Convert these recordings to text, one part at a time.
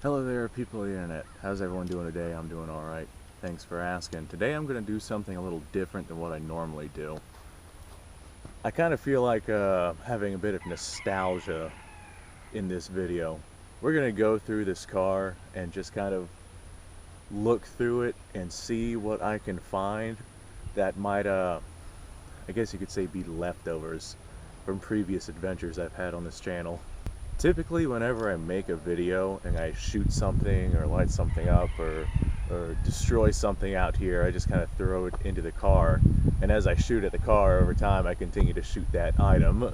Hello there, people of the internet. How's everyone doing today? I'm doing alright. Thanks for asking. Today I'm going to do something a little different than what I normally do. I kind of feel like having a bit of nostalgia in this video. We're going to go through this car and just kind of look through it and see what I can find that might, I guess you could say, be leftovers from previous adventures I've had on this channel. Typically, whenever I make a video and I shoot something or light something up or destroy something out here, I just kind of throw it into the car. And as I shoot at the car over time, I continue to shoot that item.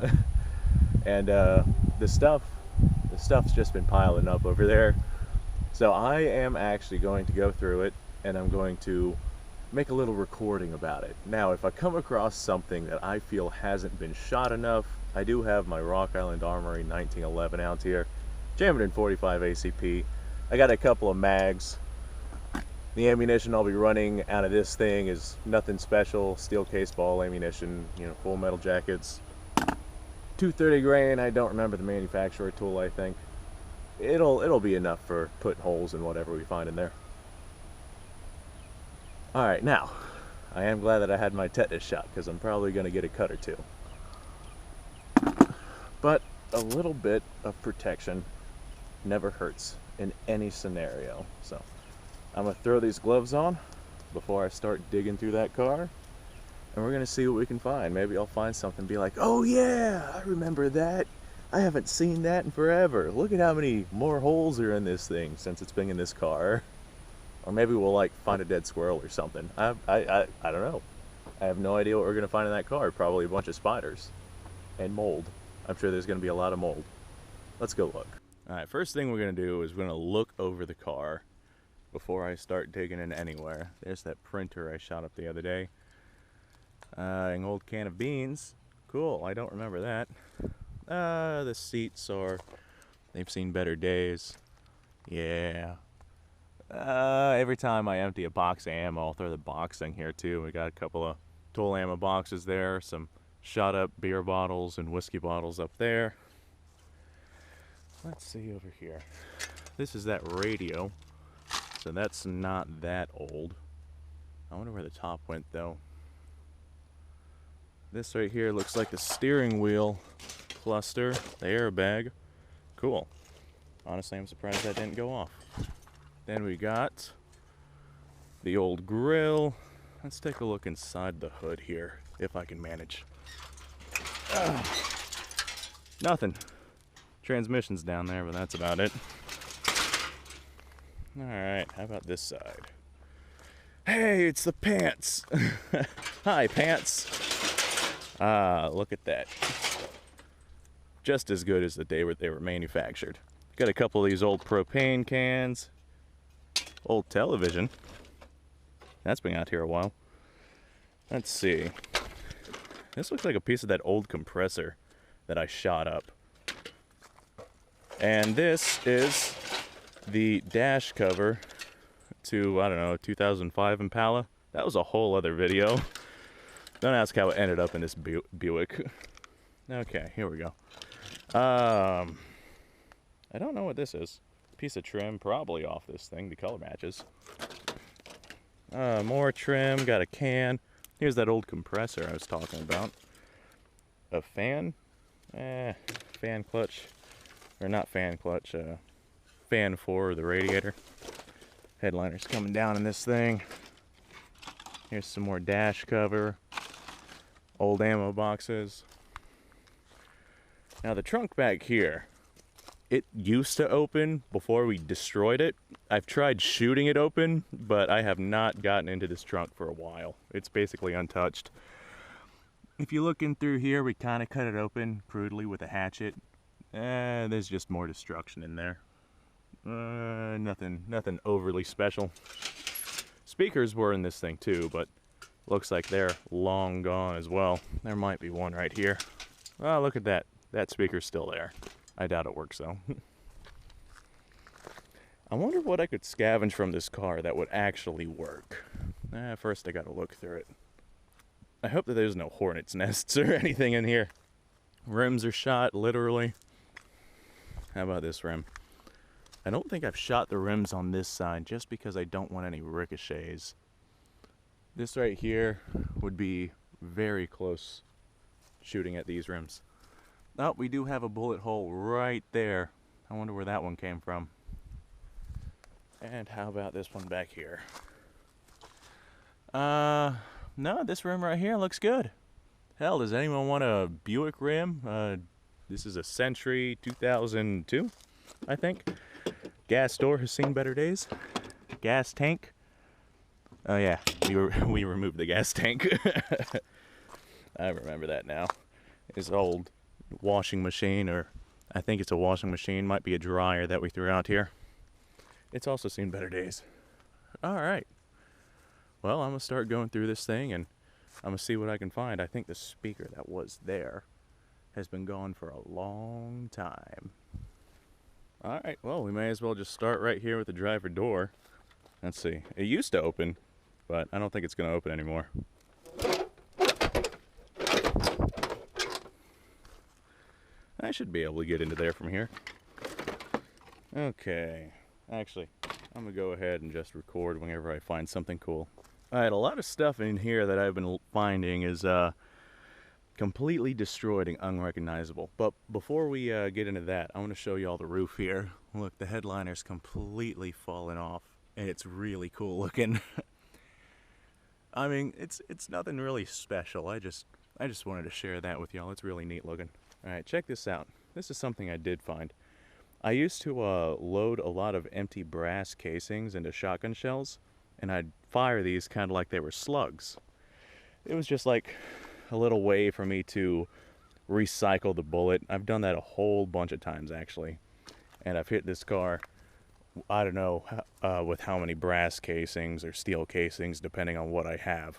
And the stuff's just been piling up over there. So I am actually going to go through it and I'm going to make a little recording about it. Now, if I come across something that I feel hasn't been shot enough, I do have my Rock Island Armory 1911 out here, jammed in 45 ACP. I got a couple of mags. The ammunition I'll be running out of this thing is nothing special, steel case ball ammunition, you know, full metal jackets. 230 grain, I don't remember the manufacturer tool, I think. It'll be enough for putting holes in whatever we find in there. Alright, now, I am glad that I had my tetanus shot, because I'm probably going to get a cut or two. But a little bit of protection never hurts in any scenario. So I'm going to throw these gloves on before I start digging through that car, and we're going to see what we can find. Maybe I'll find something and be like, oh yeah, I remember that. I haven't seen that in forever. Look at how many more holes are in this thing since it's been in this car. Or maybe we'll like find a dead squirrel or something. I don't know. I have no idea what we're going to find in that car. Probably a bunch of spiders and mold. I'm sure there's going to be a lot of mold. Let's go look. Alright, first thing we're going to do is we're going to look over the car before I start digging in anywhere. There's that printer I shot up the other day. An old can of beans. Cool, I don't remember that. The seats they've seen better days. Yeah. Every time I empty a box of ammo, I'll throw the box in here too. We got a couple of tool ammo boxes there, some shot up beer bottles and whiskey bottles up there. Let's see over here. This is that radio, so that's not that old. I wonder where the top went though. This right here looks like the steering wheel cluster, the airbag. Cool. Honestly, I'm surprised that didn't go off. Then we got the old grill. Let's take a look inside the hood here, if I can manage. Nothing. Transmission's down there, but that's about it. Alright, how about this side? Hey, it's the pants! Hi, pants! Ah, look at that. Just as good as the day they were manufactured. Got a couple of these old propane cans. Old television. That's been out here a while. Let's see. This looks like a piece of that old compressor that I shot up. And this is the dash cover to, I don't know, 2005 Impala. That was a whole other video. Don't ask how it ended up in this Buick. Okay, here we go. I don't know what this is. Piece of trim, probably off this thing. The color matches. More trim, got a can. Here's that old compressor I was talking about. A fan? Fan clutch. Or not fan clutch, fan for the radiator. Headliner's coming down in this thing. Here's some more dash cover. Old ammo boxes. Now the trunk back here, it used to open before we destroyed it. I've tried shooting it open, but I have not gotten into this trunk for a while. It's basically untouched. If you look in through here, we kind of cut it open crudely with a hatchet. There's just more destruction in there. Nothing overly special. Speakers were in this thing too, but looks like they're long gone as well. There might be one right here. Oh, look at that. That speaker's still there. I doubt it works though. I wonder what I could scavenge from this car that would actually work. First I gotta look through it. I hope that there's no hornet's nests or anything in here. Rims are shot, literally. How about this rim? I don't think I've shot the rims on this side just because I don't want any ricochets. This right here would be very close shooting at these rims. Oh, we do have a bullet hole right there. I wonder where that one came from. And how about this one back here? No, this rim right here looks good. Hell, does anyone want a Buick rim? This is a Century 2002, I think. Gas door has seen better days. Gas tank. Oh yeah, we removed the gas tank. I remember that now. It's old washing machine, or I think it's a washing machine, might be a dryer that we threw out here. It's also seen better days. All right. Well, I'm gonna start going through this thing and I'm gonna see what I can find. I think the speaker that was there has been gone for a long time. All right, well, we may as well just start right here with the driver door. Let's see. It used to open, but I don't think it's gonna open anymore. I should be able to get into there from here. Okay, actually, I'm gonna go ahead and just record whenever I find something cool. All right, a lot of stuff in here that I've been finding is completely destroyed and unrecognizable. But before we get into that, I want to show you all the roof here. Look, the headliner's completely fallen off, and it's really cool looking. I mean, it's nothing really special. I just wanted to share that with y'all. It's really neat looking. All right, check this out. This is something I did find. I used to load a lot of empty brass casings into shotgun shells, and I'd fire these kind of like they were slugs. It was just like a little way for me to recycle the bullet. I've done that a whole bunch of times actually, and I've hit this car, I don't know with how many brass casings or steel casings depending on what I have.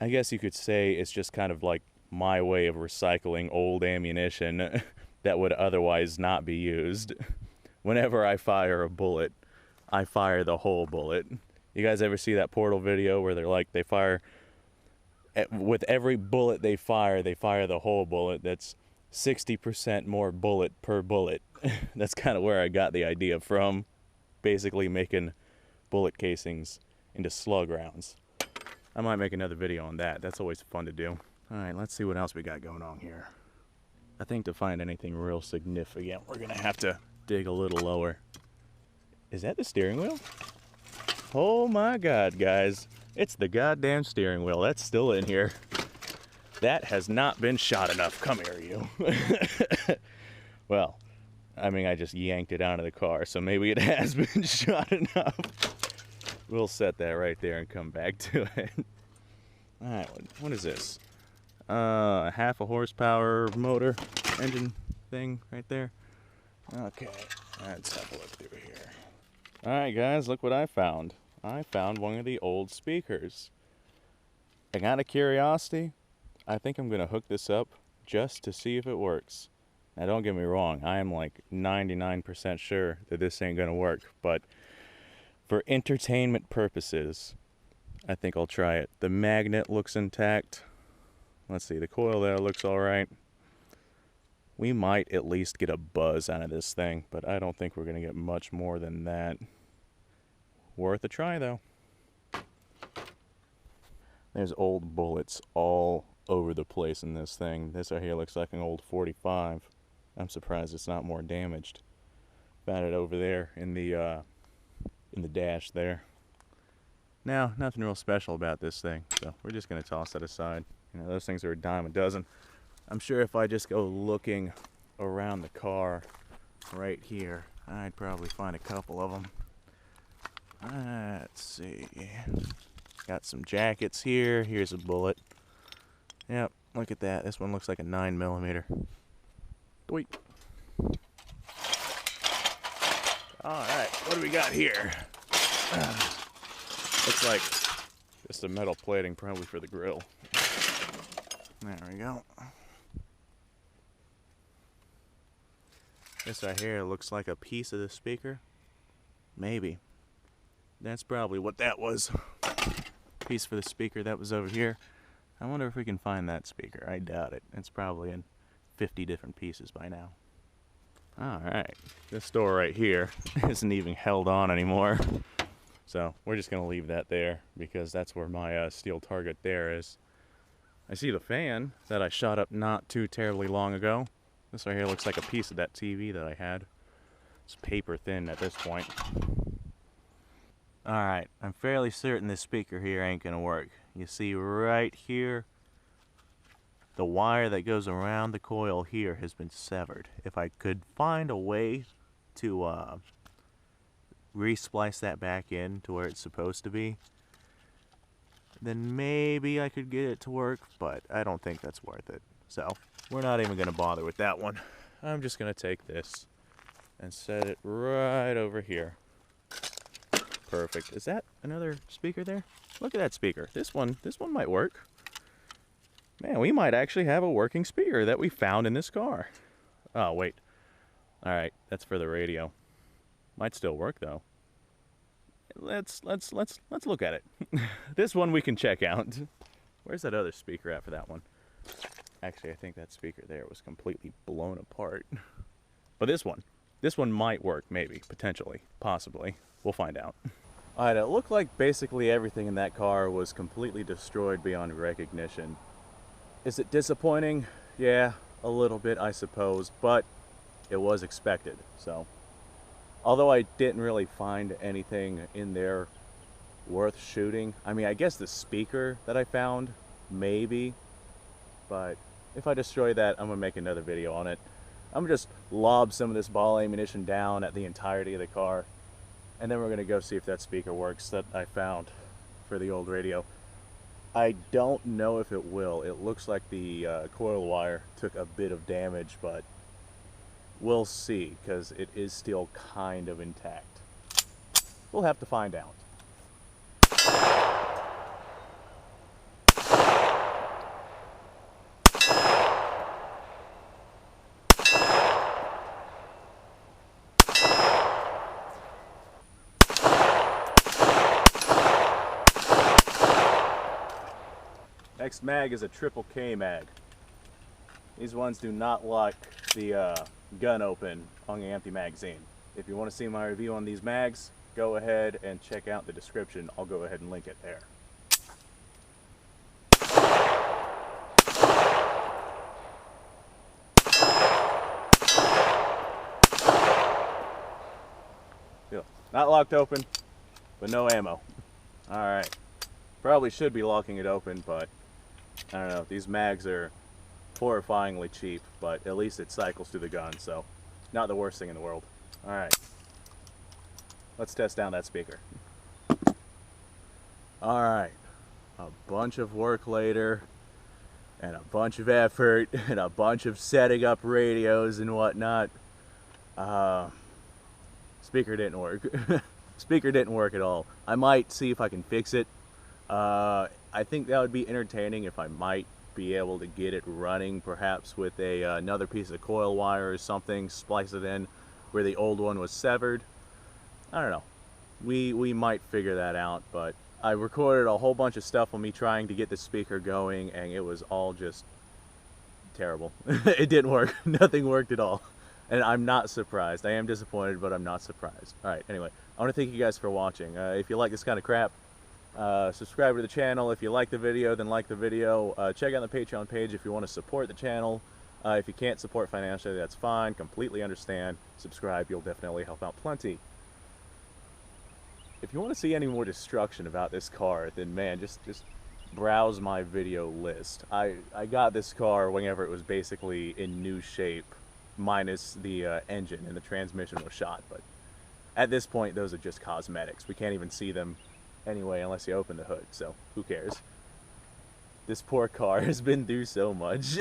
I guess you could say it's just kind of like my way of recycling old ammunition that would otherwise not be used. Whenever I fire a bullet, I fire the whole bullet. You guys ever see that Portal video where they're like, they fire, with every bullet they fire the whole bullet? That's 60% more bullet per bullet. That's kind of where I got the idea from, basically making bullet casings into slug rounds. I might make another video on that. That's always fun to do. All right, let's see what else we got going on here. I think to find anything real significant, we're gonna have to dig a little lower. Is that the steering wheel? Oh my God, guys. It's the goddamn steering wheel. That's still in here. That has not been shot enough. Come here, you. Well, I mean, I just yanked it out of the car, so maybe it has been shot enough. We'll set that right there and come back to it. All right, what is this? Half a horsepower motor engine thing right there. Okay, let's have a look through here. All right, guys, look what I found. I found one of the old speakers. And out of curiosity, I think I'm gonna hook this up just to see if it works. Now, don't get me wrong, I am like 99% sure that this ain't gonna work, but for entertainment purposes, I think I'll try it. The magnet looks intact. Let's see, the coil there looks all right. We might at least get a buzz out of this thing, but I don't think we're gonna get much more than that. Worth a try though. There's old bullets all over the place in this thing. This right here looks like an old 45. I'm surprised it's not more damaged. Found it over there in the dash there. Now, nothing real special about this thing, so we're just gonna toss that aside. You know, those things are a dime a dozen. I'm sure if I just go looking around the car right here, I'd probably find a couple of them. Let's see. Got some jackets here. Here's a bullet. Yep, look at that. This one looks like a 9mm. Wait. Alright, what do we got here? Looks like just a metal plating, probably for the grill. There we go. This right here looks like a piece of the speaker. Maybe. That's probably what that was. Piece for the speaker that was over here. I wonder if we can find that speaker. I doubt it. It's probably in 50 different pieces by now. Alright, this door right here isn't even held on anymore. So we're just going to leave that there because that's where my steel target there is. I see the fan that I shot up not too terribly long ago. This right here looks like a piece of that TV that I had. It's paper thin at this point. Alright, I'm fairly certain this speaker here ain't going to work. You see right here, the wire that goes around the coil here has been severed. If I could find a way to re-splice that back in to where it's supposed to be, then maybe I could get it to work, but I don't think that's worth it. So we're not even going to bother with that one. I'm just going to take this and set it right over here. Perfect. Is that another speaker there? Look at that speaker. This one might work. Man, we might actually have a working speaker that we found in this car. Oh, wait. All right, that's for the radio. Might still work though. Let's look at it. This one we can check out. Where's that other speaker at for that one? Actually, I think that speaker there was completely blown apart. But this one might work, maybe, potentially, possibly. We'll find out. Alright, it looked like basically everything in that car was completely destroyed beyond recognition. Is it disappointing? Yeah, a little bit, I suppose, but it was expected, so. Although I didn't really find anything in there worth shooting. I mean, I guess the speaker that I found, maybe, but if I destroy that, I'm gonna make another video on it. I'm gonna just lob some of this ball ammunition down at the entirety of the car, and then we're gonna go see if that speaker works that I found for the old radio. I don't know if it will. It looks like the coil wire took a bit of damage, but we'll see, because it is still kind of intact. We'll have to find out. Next mag is a triple K mag. These ones do not lock the gun open on the empty magazine. If you want to see my review on these mags, go ahead and check out the description. I'll go ahead and link it there. Not locked open, but no ammo. Alright. Probably should be locking it open, but I don't know. These mags are horrifyingly cheap, but at least it cycles through the gun, so not the worst thing in the world. Alright. Let's test down that speaker. Alright. A bunch of work later, and a bunch of effort, and a bunch of setting up radios and whatnot. Speaker didn't work. Speaker didn't work at all. I might see if I can fix it. I think that would be entertaining if I might be able to get it running, perhaps with another piece of coil wire or something, splice it in where the old one was severed. I don't know. We might figure that out, but I recorded a whole bunch of stuff of me trying to get the speaker going, and it was all just terrible. It didn't work. Nothing worked at all. And I'm not surprised. I am disappointed, but I'm not surprised. Alright, anyway, I want to thank you guys for watching. If you like this kind of crap, subscribe to the channel. If you like the video, then like the video. Check out the Patreon page if you want to support the channel. If you can't support financially, that's fine. Completely understand. Subscribe. You'll definitely help out plenty. If you want to see any more destruction about this car, then man, just browse my video list. I got this car whenever it was basically in new shape, minus the engine and the transmission was shot. But at this point, those are just cosmetics. We can't even see them anyway unless you open the hood, so who cares? This poor car has been through so much.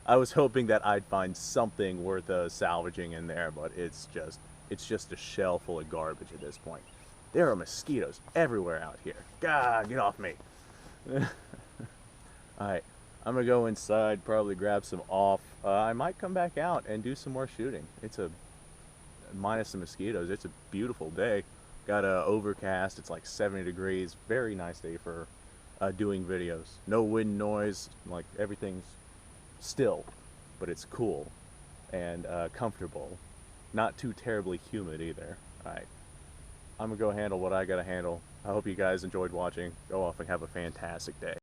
I was hoping that I'd find something worth salvaging in there, but it's just a shell full of garbage at this point. There are mosquitoes everywhere out here. God, get off me. Alright, I'm gonna go inside, probably grab some off. I might come back out and do some more shooting. It's minus the mosquitoes, it's a beautiful day. Got overcast, it's like 70 degrees. Very nice day for doing videos. No wind noise, like everything's still, but it's cool. and comfortable. Not too terribly humid either. Alright, I'm gonna go handle what I gotta handle. I hope you guys enjoyed watching. Go off and have a fantastic day.